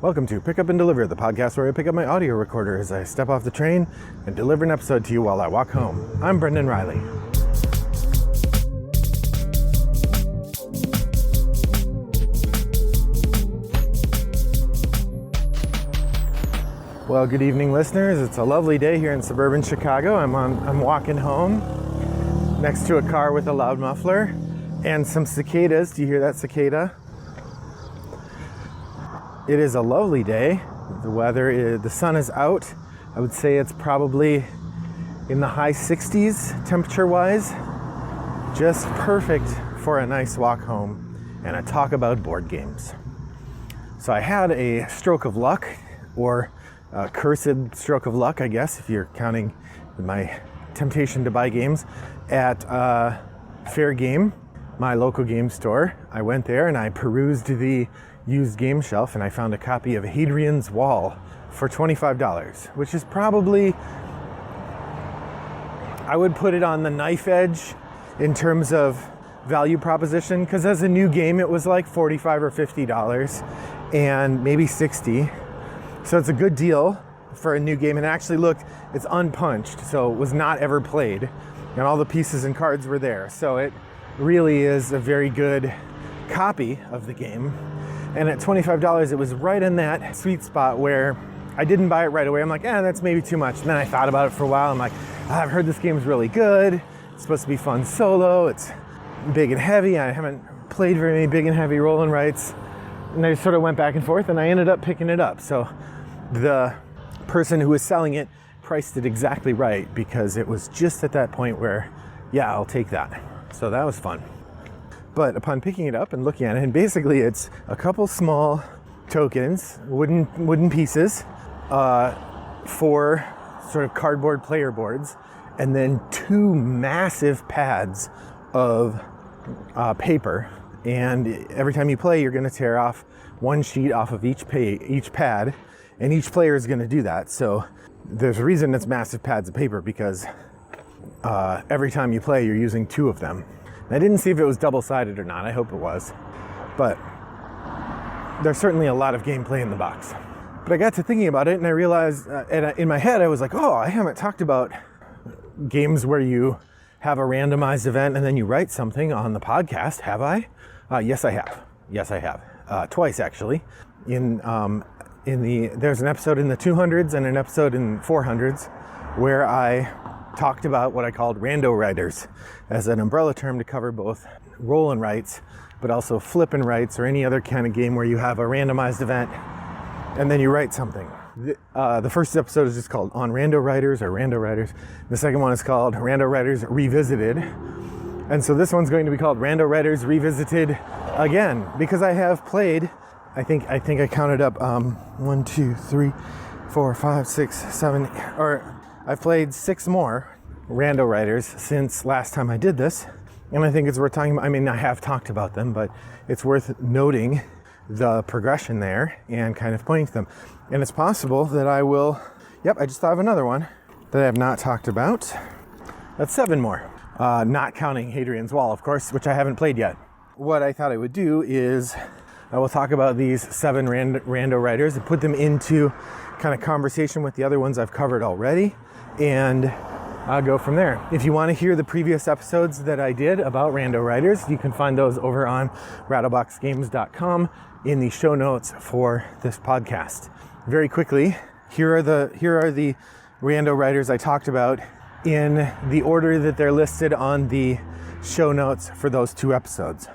Welcome to Pick Up and Deliver, the podcast where I pick up my audio recorder as I step off the train and deliver an episode to you while I walk home. I'm Brendan Riley. Well, good evening, listeners. It's a lovely day here in suburban Chicago. I'm walking home next to a car with a loud muffler and some cicadas. Do you hear that cicada? It is a lovely day. The sun is out. I would say it's probably in the high 60s temperature-wise. Just perfect for a nice walk home and a talk about board games. So I had a stroke of luck, or a cursed stroke of luck, I guess, if you're counting my temptation to buy games, at Fair Game, my local game store. I went there and I perused the used game shelf and I found a copy of Hadrian's Wall for $25, which is probably, I would put it on the knife edge in terms of value proposition, because as a new game it was like $45 or $50 and maybe $60. So it's a good deal for a new game, and actually looked, it's unpunched, so it was not ever played, and all the pieces and cards were there. So it really is a very good copy of the game. And at $25, it was right in that sweet spot where I didn't buy it right away. I'm like, that's maybe too much. And then I thought about it for a while. I'm like, I've heard this game is really good. It's supposed to be fun solo. It's big and heavy. I haven't played very many big and heavy roll and writes. And I sort of went back and forth, and I ended up picking it up. So the person who was selling it priced it exactly right, because it was just at that point where, yeah, I'll take that. So that was fun. But upon picking it up and looking at it, and basically it's a couple small tokens, wooden pieces, for sort of cardboard player boards, and then two massive pads of paper. And every time you play, you're going to tear off one sheet off of each pad, and each player is going to do that. So there's a reason it's massive pads of paper, because every time you play, you're using two of them. I didn't see if it was double-sided or not. I hope it was. But there's certainly a lot of gameplay in the box. But I got to thinking about it, and I realized, in my head, I was like, I haven't talked about games where you have a randomized event and then you write something on the podcast, have I? Yes, I have. Twice, actually. There's an episode in the 200s and an episode in 400s where I talked about what I called Rando-writers as an umbrella term to cover both roll and writes, but also flip and writes, or any other kind of game where you have a randomized event and then you write something. The first episode is just called On Rando-writers, or Rando-writers. The second one is called Rando-writers Revisited. And so this one's going to be called Rando-writers Revisited again, because I have played, I think I counted up 1, 2, 3, 4, 5, 6, 7, or I've played 6 more Rando-writers since last time I did this, and I think it's worth talking about. I mean, I have talked about them, but it's worth noting the progression there and kind of pointing to them. And it's possible that I will, I just thought of another one that I have not talked about. That's 7 more, not counting Hadrian's Wall, of course, which I haven't played yet. What I thought I would do is I will talk about these 7 Rando-writers and put them into kind of conversation with the other ones I've covered already, and I'll go from there. If you want to hear the previous episodes that I did about Rando-writers, you can find those over on rattleboxgames.com in the show notes for this podcast. Very quickly, here are the Rando-writers I talked about in the order that they're listed on the show notes for those 2 episodes.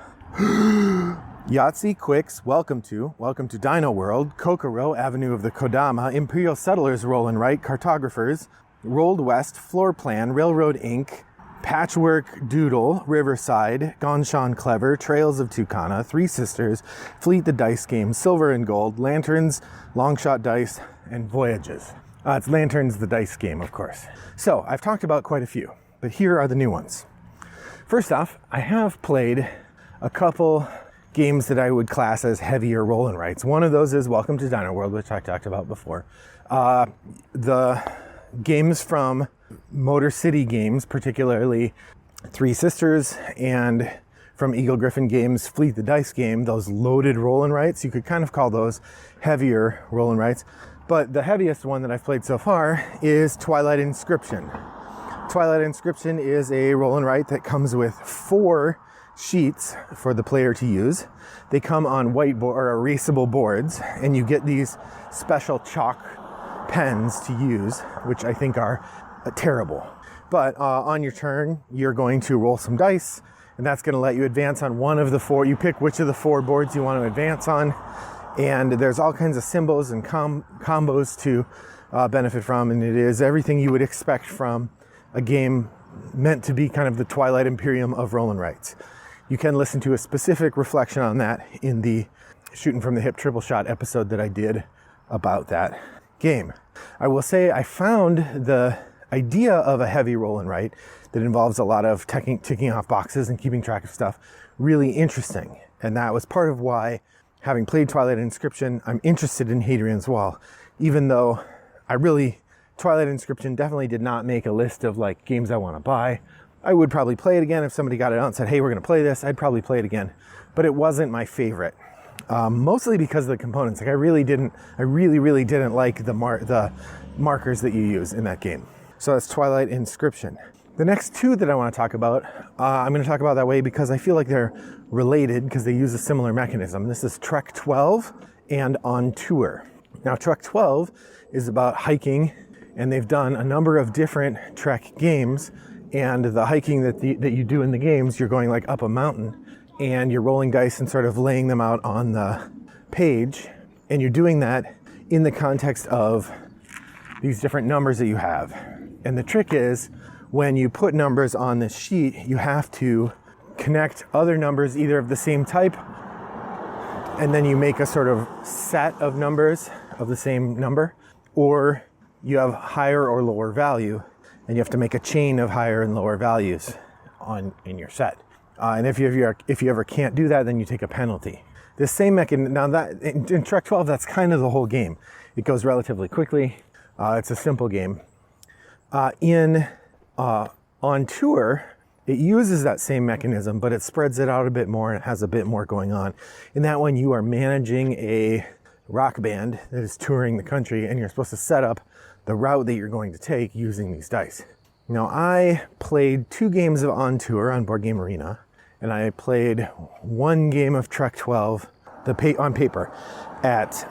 Yahtzee, Quicks, Welcome to Dino World, Kokoro, Avenue of the Kodama, Imperial Settlers Roll and Write, Cartographers, Rolled West, Floor Plan, Railroad Inc., Patchwork Doodle, Riverside, Gonshan Clever, Trails of Tucana, Three Sisters, Fleet the Dice Game, Silver and Gold, Lanterns, Longshot Dice, and Voyages. It's Lanterns the Dice Game, of course. So I've talked about quite a few, but here are the new ones. First off, I have played a couple games that I would class as heavier roll and writes. One of those is Welcome to Dino World, which I talked about before. The games from Motor City Games, particularly Three Sisters and from Eagle Griffin Games' Fleet the Dice game, those loaded roll and writes. You could kind of call those heavier roll and writes. But the heaviest one that I've played so far is Twilight Inscription. Twilight Inscription is a roll and write that comes with 4 sheets for the player to use. They come on whiteboard or erasable boards, and you get these special chalk pens to use, which I think are terrible. But on your turn, you're going to roll some dice, and that's going to let you advance on one of the 4. You pick which of the 4 boards you want to advance on, and there's all kinds of symbols and combos to benefit from, and it is everything you would expect from a game meant to be kind of the Twilight Imperium of roll and writes. You can listen to a specific reflection on that in the Shooting from the Hip Triple Shot episode that I did about that game. I will say I found the idea of a heavy roll and write that involves a lot of ticking off boxes and keeping track of stuff really interesting. And that was part of why, having played Twilight Inscription, I'm interested in Hadrian's Wall, even though Twilight Inscription definitely did not make a list of like games I want to buy. I would probably play it again if somebody got it out and said, hey, we're going to play this. I'd probably play it again, but it wasn't my favorite. Mostly because of the components. Like I really didn't like the markers that you use in that game. So that's Twilight Inscription. The next 2 that I want to talk about, I'm going to talk about that way because I feel like they're related because they use a similar mechanism. This is Trek 12 and On Tour. Now Trek 12 is about hiking, and they've done a number of different Trek games, and the hiking that you do in the games, you're going like up a mountain, and you're rolling dice and sort of laying them out on the page, and you're doing that in the context of these different numbers that you have. And the trick is, when you put numbers on this sheet, you have to connect other numbers either of the same type, and then you make a sort of set of numbers of the same number, or you have higher or lower value, and you have to make a chain of higher and lower values in your set. And if you ever can't do that, then you take a penalty. The same mechanism, now that in Trek 12, that's kind of the whole game. It goes relatively quickly. It's a simple game. On Tour, it uses that same mechanism, but it spreads it out a bit more, and it has a bit more going on. In that one, you are managing a rock band that is touring the country, and you're supposed to set up the route that you're going to take using these dice. Now, I played 2 games of On Tour on Board Game Arena, and I played 1 game of Trek 12 on paper at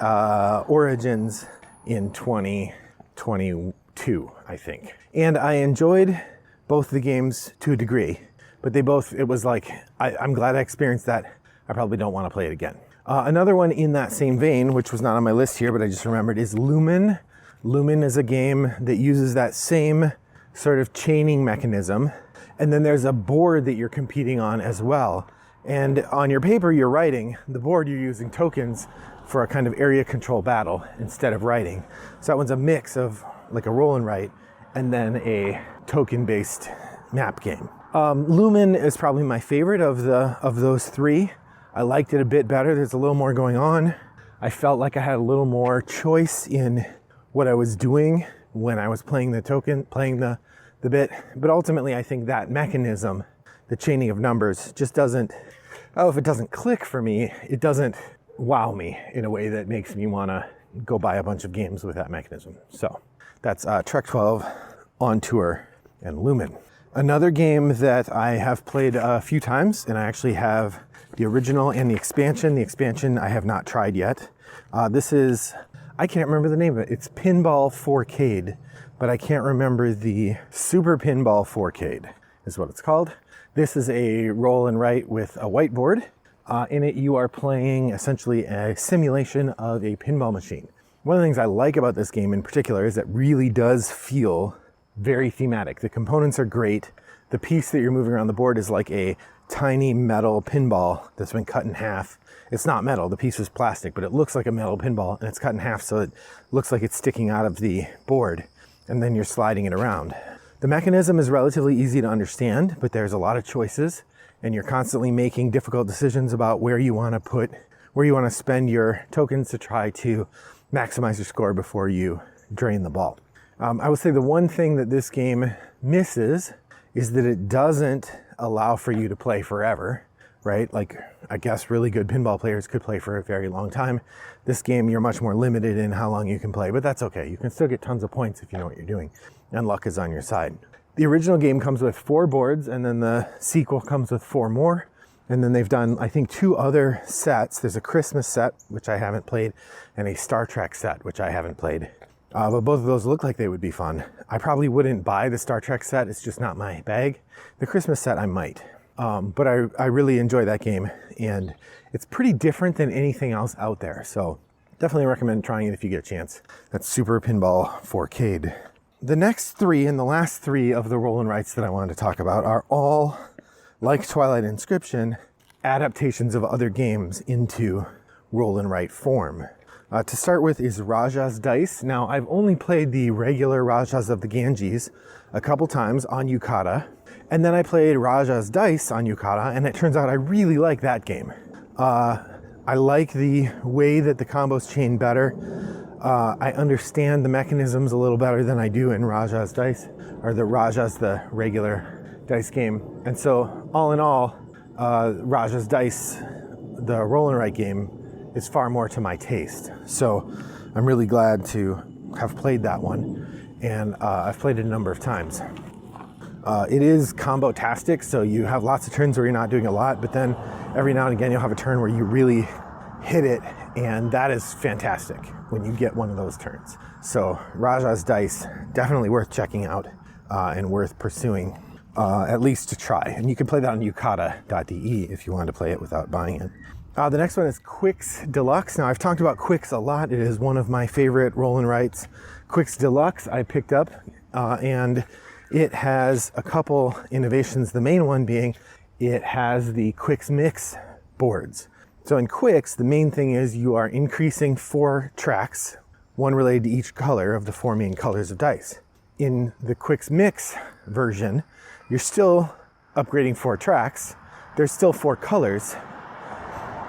Origins in 2022, I think. And I enjoyed both the games to a degree, but it was like, I'm glad I experienced that. I probably don't want to play it again. Another one in that same vein, which was not on my list here, but I just remembered, is Lumen. Lumen is a game that uses that same sort of chaining mechanism. And then there's a board that you're competing on as well. And on your paper, you're writing. The board, you're using tokens for a kind of area control battle instead of writing. So that one's a mix of like a roll and write and then a token-based map game. Lumen is probably my favorite of those 3. I liked it a bit better. There's a little more going on. I felt like I had a little more choice in what I was doing when I was playing the bit. But ultimately, I think that mechanism, the chaining of numbers, just doesn't, if it doesn't click for me, it doesn't wow me in a way that makes me want to go buy a bunch of games with that mechanism. So that's Trek 12, On Tour, and Lumen. Another game that I have played a few times, and I actually have the original and the expansion. The expansion I have not tried yet. This is, I can't remember the name of it. It's Pinball 4Cade, but I can't remember the Super Pinball 4Cade is what it's called. This is a roll and write with a whiteboard. In it, you are playing essentially a simulation of a pinball machine. One of the things I like about this game in particular is it really does feel very thematic. The components are great. The piece that you're moving around the board is like a tiny metal pinball that's been cut in half. It's not metal, the piece is plastic, but it looks like a metal pinball, and it's cut in half so it looks like it's sticking out of the board, and then you're sliding it around. The mechanism is relatively easy to understand, but there's a lot of choices, and you're constantly making difficult decisions about where you want to spend your tokens to try to maximize your score before you drain the ball. I would say the one thing that this game misses is that it doesn't allow for you to play forever. right? Like, I guess really good pinball players could play for a very long time. This game, you're much more limited in how long you can play, but that's okay. You can still get tons of points if you know what you're doing, and luck is on your side. The original game comes with 4 boards, and then the sequel comes with 4 more. And then they've done, I think, 2 other sets. There's a Christmas set, which I haven't played, and a Star Trek set, which I haven't played. But both of those look like they would be fun. I probably wouldn't buy the Star Trek set. It's just not my bag. The Christmas set, I might. But I really enjoy that game, and it's pretty different than anything else out there. So definitely recommend trying it if you get a chance. That's Super Pinball 4K'd. The next 3 and the last 3 of the roll and writes that I wanted to talk about are all, like Twilight Inscription, adaptations of other games into roll and write form. To start with is Raja's Dice. Now, I've only played the regular Rajas of the Ganges a couple times on Yukata, and then I played Raja's Dice on Yukata, and it turns out I really like that game. I like the way that the combos chain better. I understand the mechanisms a little better than I do in Raja's Dice, or the regular dice game. And so, all in all, Raja's Dice, the roll and write game, is far more to my taste. So I'm really glad to have played that one, and I've played it a number of times. It is combo-tastic, so you have lots of turns where you're not doing a lot, but then every now and again you'll have a turn where you really hit it, and that is fantastic when you get one of those turns. So Raja's Dice, definitely worth checking out and worth pursuing, at least to try. And you can play that on yukata.de if you want to play it without buying it. The next one is Quicks Deluxe. Now, I've talked about Quicks a lot. It is one of my favorite roll and writes. Quicks Deluxe I picked up, and it has a couple innovations. The main one being it has the Quicks Mix boards. So in Quicks, the main thing is you are increasing 4 tracks, one related to each color of the 4 main colors of dice. In the Quicks Mix version, you're still upgrading 4 tracks. There's still 4 colors,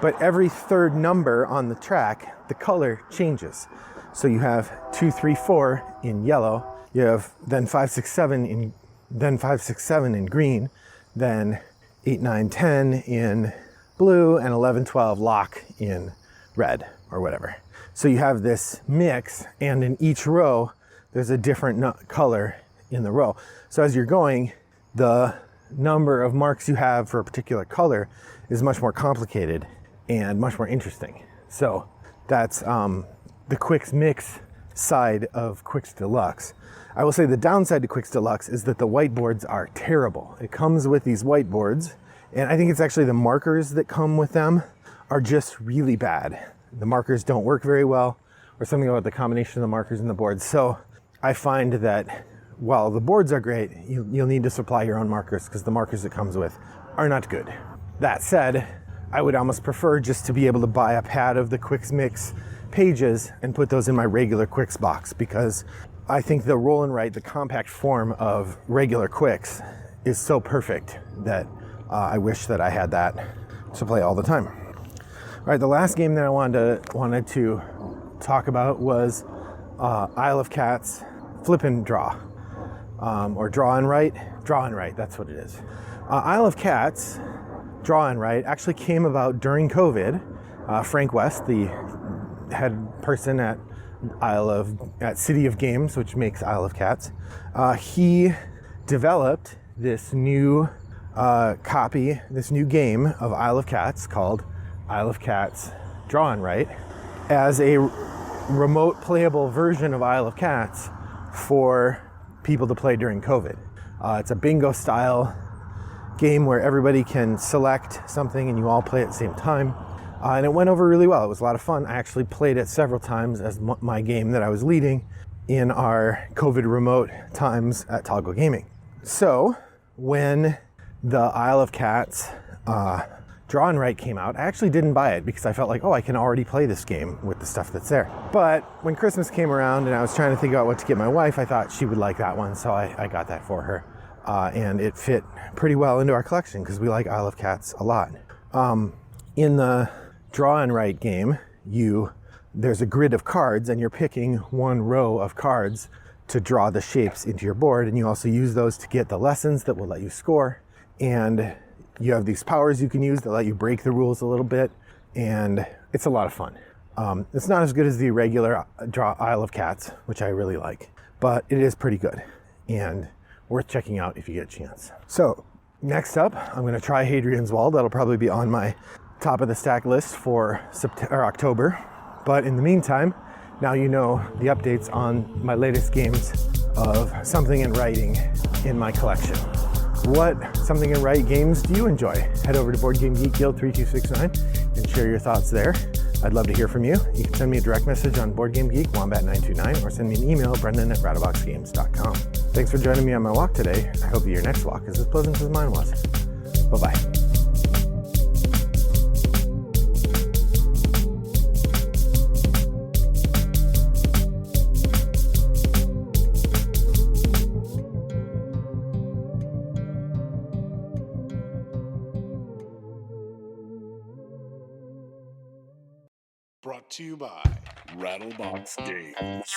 but every 3rd number on the track, the color changes. So you have 2, 3, 4 in yellow. You have then 5, 6, 7 in green, then 8, 9, 10 in blue, and 11, 12 lock in red or whatever. So you have this mix, and in each row, there's a different color in the row. So as you're going, the number of marks you have for a particular color is much more complicated and much more interesting. So that's the Quicks Mix side of Quicks Deluxe. I will say the downside to Quicks Deluxe is that the whiteboards are terrible. It comes with these whiteboards, and I think it's actually the markers that come with them are just really bad. The markers don't work very well, or something about the combination of the markers and the boards. So I find that while the boards are great, you'll need to supply your own markers because the markers it comes with are not good. That said, I would almost prefer just to be able to buy a pad of the Quicks Mix pages and put those in my regular Quicks box, because I think the roll and write, the compact form of regular Quicks, is so perfect that I wish that I had that to play all the time. All right, the last game that I wanted to talk about was Isle of Cats Flip and Draw, or Draw and Write. Draw and Write, that's what it is. Isle of Cats Draw and Write actually came about during COVID. Frank West, the head person at City of Games, which makes Isle of Cats, he developed this new this new game of Isle of Cats called Isle of Cats Draw and Write as a remote playable version of Isle of Cats for people to play during COVID. It's a bingo style game where everybody can select something and you all play at the same time. And it went over really well. It was a lot of fun. I actually played it several times as my game that I was leading in our COVID remote times at Toggle Gaming. So when the Isle of Cats Draw and Write came out, I actually didn't buy it because I felt like, I can already play this game with the stuff that's there. But when Christmas came around and I was trying to think about what to get my wife, I thought she would like that one, so I got that for her. And it fit pretty well into our collection because we like Isle of Cats a lot. In the Draw and Write game, there's a grid of cards and you're picking one row of cards to draw the shapes into your board, and you also use those to get the lessons that will let you score. And You have these powers you can use that let you break the rules a little bit, and it's a lot of fun. It's not as good as the regular Isle of Cats, which I really like, but it is pretty good and worth checking out if you get a chance. So next up, I'm going to try Hadrian's Wall. That'll probably be on my top of the stack list for October. But in the meantime, now you know the updates on my latest games of Something in Writing in my collection. What Something in Write games do you enjoy? Head over to Board Game Geek Guild 3269 and share your thoughts there. I'd love to hear from you. You can send me a direct message on Board Game Geek, Wombat929, or send me an email, brendan@ratoboxgames.com. Thanks for joining me on my walk today. I hope your next walk is as pleasant as mine was. Bye-bye. Brought to you by Rattlebox Games.